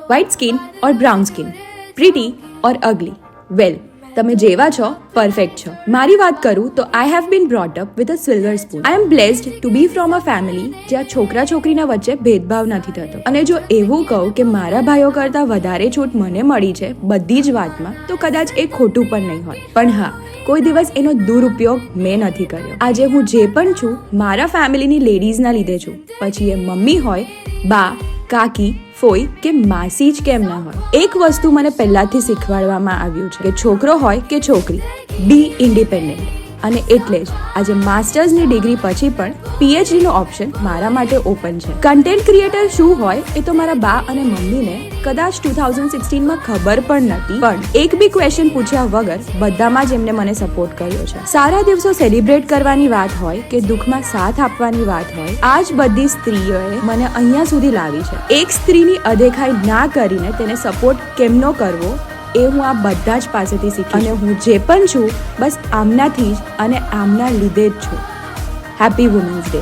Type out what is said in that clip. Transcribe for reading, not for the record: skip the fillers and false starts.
White skin or brown skin, pretty or ugly? Well, તમે જેવા છો પરફેક્ટ છો. મારી વાત કરું તો I have been brought up with a silver spoon. I am blessed to be from a family જ્યાં છોકરા છોકરીના વચ્ચે ભેદભાવ નથી થતો. અને જો એવું કહું કે મારા ભાઈઓ કરતાં વધારે છૂટ મને મળી છે બધી જ વાતમાં, તો કદાચ એ ખોટું પણ નહીં હોય. પણ હા, કોઈ દિવસ એનો દુરુપયોગ મેં નથી કર્યો. આજે હું જે પણ છું મારા ફેમિલીની લેડીઝના લીધે છું. પછી એ મમ્મી હોય, બા, કાકી, ફોઈ કે માસી જ કેમ ના હોય. એક વસ્તુ મને પહેલાથી શીખવાડવામાં આવ્યું છે કે છોકરો હોય કે છોકરી, બી ઇન્ડિપેન્ડન્ટ. અને એટલે જ આજે માસ્ટર્સની ડિગ્રી પછી પણ PhD નો ઓપ્શન મારા માટે ઓપન છે. કન્ટેન્ટ ક્રિએટર શું હોય એ તો મારા બા અને મમ્મીને કદાચ 2016માં ખબર પણ નથી, પણ એક બી ક્વેશ્ચન પૂછ્યા વગર બધામાં જ એમને મને સપોર્ટ કર્યો છે. સારા દિવસો સેલિબ્રેટ કરવાની વાત હોય કે દુઃખમાં સાથ આપવાની વાત હોય, આ જ બધી સ્ત્રીઓએ મને અહીંયા સુધી લાવી છે. એક સ્ત્રીની અદેખાઈ ના કરીને તેને સપોર્ટ કેમનો કરવો એ હું આ બધા જ પાસેથી શીખી. અને હું જે પણ છું બસ આમનાથી જ અને આમના લીધે જ છું. Happy women's day.